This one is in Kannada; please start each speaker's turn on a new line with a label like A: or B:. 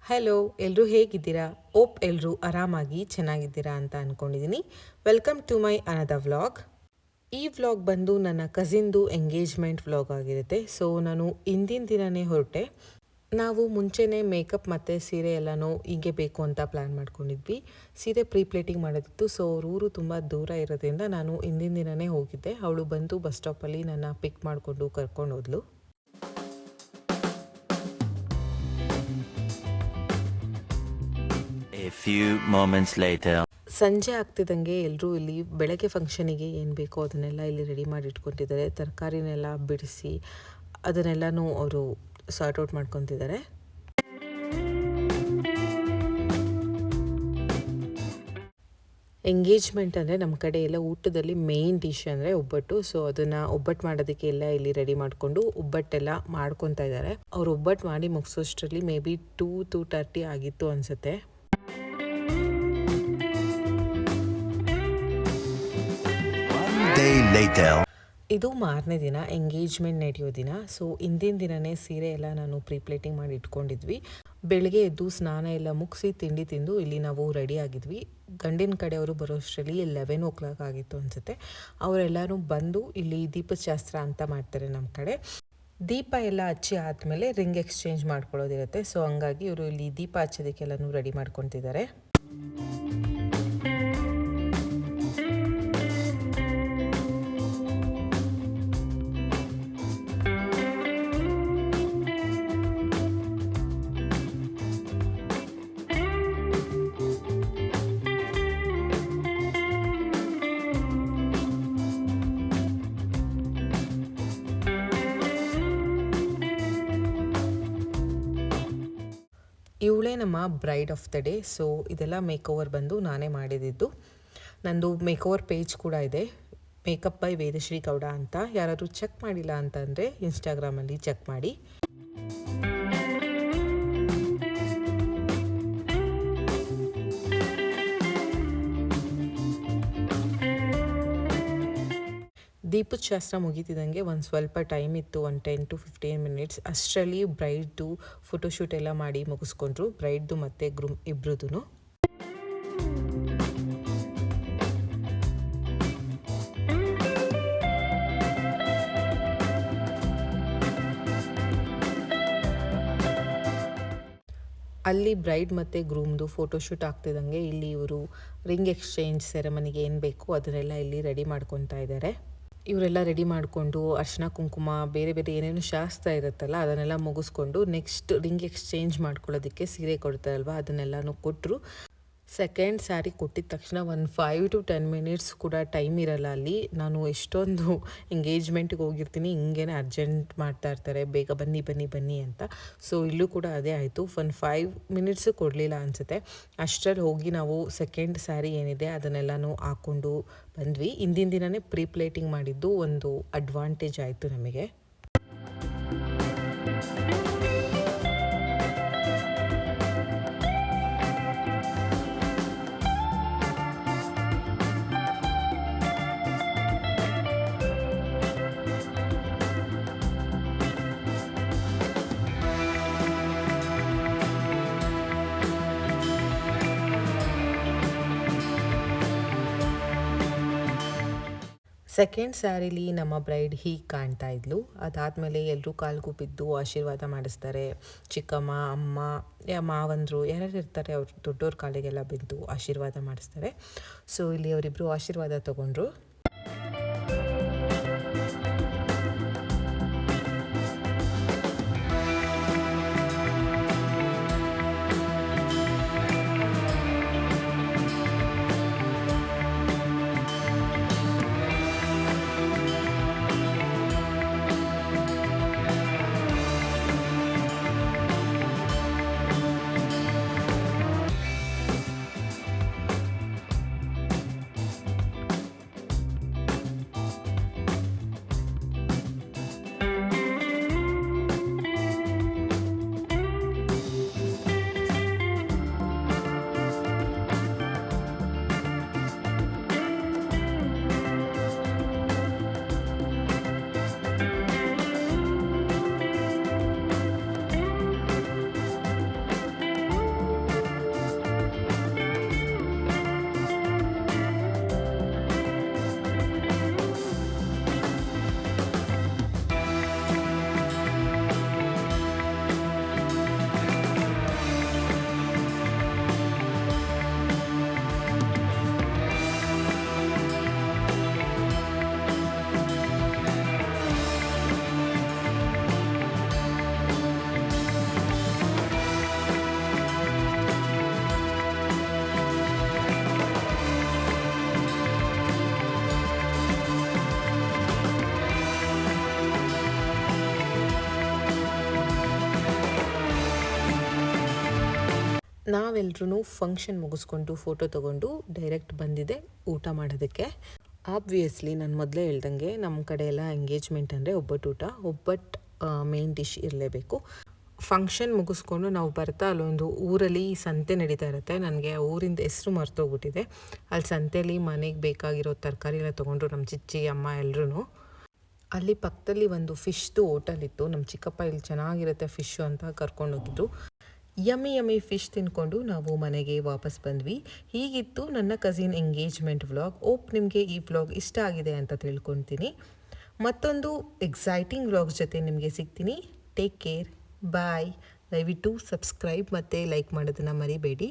A: ಹಲೋ, ಎಲ್ಲರೂ ಹೇಗಿದ್ದೀರಾ? ಓಪ್ ಎಲ್ಲರೂ ಆರಾಮಾಗಿ ಚೆನ್ನಾಗಿದ್ದೀರಾ ಅಂತ ಅಂದ್ಕೊಂಡಿದ್ದೀನಿ. Welcome to my another vlog. ಈ ವ್ಲಾಗ್ ಬಂದು ನನ್ನ ಕಸಿನ್ದು ಎಂಗೇಜ್ಮೆಂಟ್ ವ್ಲಾಗ್ ಆಗಿರುತ್ತೆ. ಸೊ ನಾನು ಇಂದಿನ ದಿನವೇ ಹೊರಟೆ. ನಾವು ಮುಂಚೆನೇ ಮೇಕಪ್ ಮತ್ತು ಸೀರೆ ಎಲ್ಲನೂ ಹೀಗೆ ಬೇಕು ಅಂತ ಪ್ಲ್ಯಾನ್ ಮಾಡ್ಕೊಂಡಿದ್ವಿ. ಸೀರೆ ಪ್ಲೇಟಿಂಗ್ ಮಾಡೋದಿತ್ತು. ಸೊ ಅವ್ರ ಊರು ತುಂಬ ದೂರ ಇರೋದ್ರಿಂದ ನಾನು ಇಂದಿನ ದಿನವೇ ಹೋಗಿದ್ದೆ. ಅವಳು ಬಂದು ಬಸ್ ಸ್ಟಾಪಲ್ಲಿ ನನ್ನ ಪಿಕ್ ಮಾಡಿಕೊಂಡು ಕರ್ಕೊಂಡು ಹೋದ್ಲು.
B: A few moments later.
A: ಸಂಜೆ ಆಗ್ತಿದ್ದಂಗೆ ಎಲ್ಲರೂ ಇಲ್ಲಿ ಬೆಳಗ್ಗೆ ಫಂಕ್ಷನಿಗೆ ಏನು ಬೇಕೋ ಅದನ್ನೆಲ್ಲ ಇಲ್ಲಿ ರೆಡಿ ಮಾಡಿ ಇಟ್ಕೊತಿದ್ದಾರೆ. ತರಕಾರಿನೆಲ್ಲ ಬಿಡಿಸಿ ಅದನ್ನೆಲ್ಲನೂ ಅವರು ಸಾರ್ಟ್ ಔಟ್ ಮಾಡ್ಕೊತಿದ್ದಾರೆ. ಎಂಗೇಜ್ಮೆಂಟ್ ಅಂದರೆ ನಮ್ಮ ಕಡೆ ಎಲ್ಲ ಊಟದಲ್ಲಿ ಮೇಯ್ನ್ ಡಿಶ್ ಅಂದರೆ ಒಬ್ಬಟ್ಟು. ಸೊ ಅದನ್ನು ಒಬ್ಬಟ್ಟು ಮಾಡೋದಕ್ಕೆ ಎಲ್ಲ ಇಲ್ಲಿ ರೆಡಿ ಮಾಡಿಕೊಂಡು ಒಬ್ಬಟ್ಟೆಲ್ಲ ಮಾಡ್ಕೊತಾ ಇದ್ದಾರೆ. ಅವ್ರು ಒಬ್ಬಟ್ಟು ಮಾಡಿ ಮುಗಿಸೋಷ್ಟರಲ್ಲಿ ಮೇ ಬಿ 2:30 ಆಗಿತ್ತು ಅನಿಸುತ್ತೆ. ಇದು ಮಾರನೇ ದಿನ, ಎಂಗೇಜ್ಮೆಂಟ್ ನಡೆಯೋ ದಿನ. ಸೊ ಇಂದಿನ ದಿನವೇ ಸೀರೆ ಎಲ್ಲ ನಾನು ಪ್ಲೇಟಿಂಗ್ ಮಾಡಿ ಇಟ್ಕೊಂಡಿದ್ವಿ. ಬೆಳಗ್ಗೆ ಎದ್ದು ಸ್ನಾನ ಎಲ್ಲ ಮುಗಿಸಿ ತಿಂಡಿ ತಿಂದು ಇಲ್ಲಿ ನಾವು ರೆಡಿ ಆಗಿದ್ವಿ. ಗಂಡಿನ ಕಡೆಯವರು ಬರೋಷ್ಟರಲ್ಲಿ 11 o'clock ಆಗಿತ್ತು ಅನಿಸುತ್ತೆ. ಅವರೆಲ್ಲರೂ ಬಂದು ಇಲ್ಲಿ ದೀಪದ ಶಾಸ್ತ್ರ ಅಂತ ಮಾಡ್ತಾರೆ ನಮ್ಮ ಕಡೆ. ದೀಪ ಎಲ್ಲ ಹಚ್ಚಿ ಆದಮೇಲೆ ರಿಂಗ್ ಎಕ್ಸ್ಚೇಂಜ್ ಮಾಡ್ಕೊಳ್ಳೋದಿರುತ್ತೆ. ಸೊ ಹಂಗಾಗಿ ಇವರು ಇಲ್ಲಿ ದೀಪ ಹಚ್ಚೋದಕ್ಕೆಲ್ಲನೂ ರೆಡಿ ಮಾಡ್ಕೊತಿದ್ದಾರೆ. ಇವಳೇ ನಮ್ಮ bride of the day. So ಇದೆಲ್ಲ ಮೇಕೋವರ್ ಬಂದು ನಾನೇ ಮಾಡಿದ್ದು. ನಂದು ಮೇಕೋವರ್ ಪೇಜ್ ಕೂಡ ಇದೆ, ಮೇಕಪ್ ಬೈ ವೇದಶ್ರೀ ಗೌಡ ಅಂತ. ಯಾರಾದರೂ ಚೆಕ್ ಮಾಡಿಲ್ಲ ಅಂತಂದರೆ ಇನ್ಸ್ಟಾಗ್ರಾಮಲ್ಲಿ ಚೆಕ್ ಮಾಡಿ. ದೀಪದ ಶಾಸ್ತ್ರ ಮುಗಿತಿದ್ದಂಗೆ ಒಂದು ಸ್ವಲ್ಪ ಟೈಮ್ ಇತ್ತು, ಒಂದು 10 to 15 minutes. ಅಷ್ಟರಲ್ಲಿ ಬ್ರೈಡ್ದು ಫೋಟೋಶೂಟ್ ಎಲ್ಲ ಮಾಡಿ ಮುಗಿಸ್ಕೊಂಡ್ರು, ಬ್ರೈಡ್ದು ಮತ್ತು ಗ್ರೂಮ್ ಇಬ್ರದ್ದು. ಅಲ್ಲಿ ಬ್ರೈಡ್ ಮತ್ತು ಗ್ರೂಮ್ದು ಫೋಟೋಶೂಟ್ ಆಗ್ತಿದ್ದಂಗೆ ಇಲ್ಲಿ ಇವರು ರಿಂಗ್ ಎಕ್ಸ್ಚೇಂಜ್ ಸೆರೆಮನಿಗೆ ಏನು ಬೇಕು ಅದನ್ನೆಲ್ಲ ಇಲ್ಲಿ ರೆಡಿ ಮಾಡ್ಕೊತಾ ಇದ್ದಾರೆ. ಇವರೆಲ್ಲ ರೆಡಿ ಮಾಡಿಕೊಂಡು ಅರ್ಶಿನ ಕುಂಕುಮ ಬೇರೆ ಬೇರೆ ಏನೇನು ಶಾಸ್ತ್ರ ಇರುತ್ತಲ್ಲ ಅದನ್ನೆಲ್ಲ ಮುಗಿಸ್ಕೊಂಡು ನೆಕ್ಸ್ಟ್ ರಿಂಗ್ ಎಕ್ಸ್ಚೇಂಜ್ ಮಾಡ್ಕೊಳ್ಳೋದಕ್ಕೆ ಸೀರೆ ಕೊಡ್ತಾರಲ್ವ ಅದನ್ನೆಲ್ಲನೂ ಕೊಟ್ಟರು. ಸೆಕೆಂಡ್ ಸ್ಯಾರಿ ಕೊಟ್ಟಿದ ತಕ್ಷಣ ಒಂದು 5 to 10 minutes ಕೂಡ ಟೈಮ್ ಇರಲ್ಲ ಅಲ್ಲಿ. ನಾನು ಎಷ್ಟೊಂದು ಎಂಗೇಜ್ಮೆಂಟ್ಗೆ ಹೋಗಿರ್ತೀನಿ, ಹಿಂಗೇನೆ ಅರ್ಜೆಂಟ್ ಮಾಡ್ತಾ ಇರ್ತಾರೆ, ಬೇಗ ಬನ್ನಿ ಬನ್ನಿ ಬನ್ನಿ ಅಂತ. ಸೊ ಇಲ್ಲೂ ಕೂಡ ಅದೇ ಆಯಿತು, ಒಂದು 5 minutes ಕೊಡಲಿಲ್ಲ ಅನಿಸುತ್ತೆ. ಅಷ್ಟರಲ್ಲಿ ಹೋಗಿ ನಾವು ಸೆಕೆಂಡ್ ಸ್ಯಾರಿ ಏನಿದೆ ಅದನ್ನೆಲ್ಲನೂ ಹಾಕ್ಕೊಂಡು ಬಂದ್ವಿ. ಇಂದಿನ ದಿನವೇ ಪ್ಲೇಟಿಂಗ್ ಮಾಡಿದ್ದು ಒಂದು ಅಡ್ವಾಂಟೇಜ್ ಆಯಿತು ನಮಗೆ. ಸೆಕೆಂಡ್ ಸ್ಯಾರಿಲಿ ನಮ್ಮ ಬ್ರೈಡ್ ಹೀಗೆ ಕಾಣ್ತಾ ಇದ್ಲು. ಅದಾದಮೇಲೆ ಎಲ್ಲರೂ ಕಾಲ್ಗೂ ಬಿದ್ದು ಆಶೀರ್ವಾದ ಮಾಡಿಸ್ತಾರೆ. ಚಿಕ್ಕಮ್ಮ, ಅಮ್ಮ, ಮಾವಂದರು ಯಾರ್ಯಾರು ಇರ್ತಾರೆ ಅವ್ರು ದೊಡ್ಡವ್ರ ಕಾಲಿಗೆಲ್ಲ ಬಿದ್ದು ಆಶೀರ್ವಾದ ಮಾಡಿಸ್ತಾರೆ. ಸೊ ಇಲ್ಲಿ ಅವರಿಬ್ಬರು ಆಶೀರ್ವಾದ ತೊಗೊಂಡ್ರು. ನಾವೆಲ್ಲರೂ ಫಂಕ್ಷನ್ ಮುಗಿಸ್ಕೊಂಡು ಫೋಟೋ ತೊಗೊಂಡು ಡೈರೆಕ್ಟ್ ಬಂದಿದೆ ಊಟ ಮಾಡೋದಕ್ಕೆ. ಆಬ್ವಿಯಸ್ಲಿ ನಾನು ಮೊದಲೇ ಹೇಳ್ದಂಗೆ ನಮ್ಮ ಕಡೆ ಎಲ್ಲ ಎಂಗೇಜ್ಮೆಂಟ್ ಅಂದರೆ ಒಬ್ಬಟ್ಟು ಊಟ. ಒಬ್ಬಟ್ಟು ಮೇನ್ ಡಿಶ್ ಇರಲೇಬೇಕು. ಫಂಕ್ಷನ್ ಮುಗಿಸ್ಕೊಂಡು ನಾವು ಬರ್ತಾ ಅಲ್ಲೊಂದು ಊರಲ್ಲಿ ಸಂತೆ ನಡೀತಾ ಇರುತ್ತೆ. ನನಗೆ ಊರಿಂದ ಹೆಸರು ಮರ್ತೋಗ್ಬಿಟ್ಟಿದೆ. ಅಲ್ಲಿ ಸಂತೆಯಲ್ಲಿ ಮನೆಗೆ ಬೇಕಾಗಿರೋ ತರಕಾರಿ ಎಲ್ಲ ತೊಗೊಂಡ್ರು ನಮ್ಮ ಚಿಚ್ಚಿ ಅಮ್ಮ ಎಲ್ಲರೂ. ಅಲ್ಲಿ ಪಕ್ಕದಲ್ಲಿ ಒಂದು ಫಿಶ್ದು ಹೋಟೆಲ್ ಇತ್ತು. ನಮ್ಮ ಚಿಕ್ಕಪ್ಪ ಇಲ್ಲಿ ಚೆನ್ನಾಗಿರುತ್ತೆ ಫಿಶ್ಶು ಅಂತ ಕರ್ಕೊಂಡೋಗಿದ್ರು. ಯಮ್ಮಿ ಫಿಶ್ ತಿನ್ಕೊಂಡು ನಾವು ಮನೆಗೆ ವಾಪಸ್ ಬಂದ್ವಿ. ಹೀಗಿತ್ತು ನನ್ನ ಕಸಿನ್ ಎಂಗೇಜ್ಮೆಂಟ್ ವ್ಲಾಗ್. ಓಪ್ ನಿಮಗೆ ಈ ವ್ಲಾಗ್ ಇಷ್ಟ ಆಗಿದೆ ಅಂತ ತಿಳ್ಕೊತೀನಿ. ಮತ್ತೊಂದು ಎಕ್ಸೈಟಿಂಗ್ ವ್ಲಾಗ್ಸ್ ಜೊತೆ ನಿಮಗೆ ಸಿಗ್ತೀನಿ. ಟೇಕ್ ಕೇರ್, ಬಾಯ್. ದಯವಿಟ್ಟು ಸಬ್ಸ್ಕ್ರೈಬ್ ಮತ್ತು ಲೈಕ್ ಮಾಡೋದನ್ನು ಮರಿಬೇಡಿ.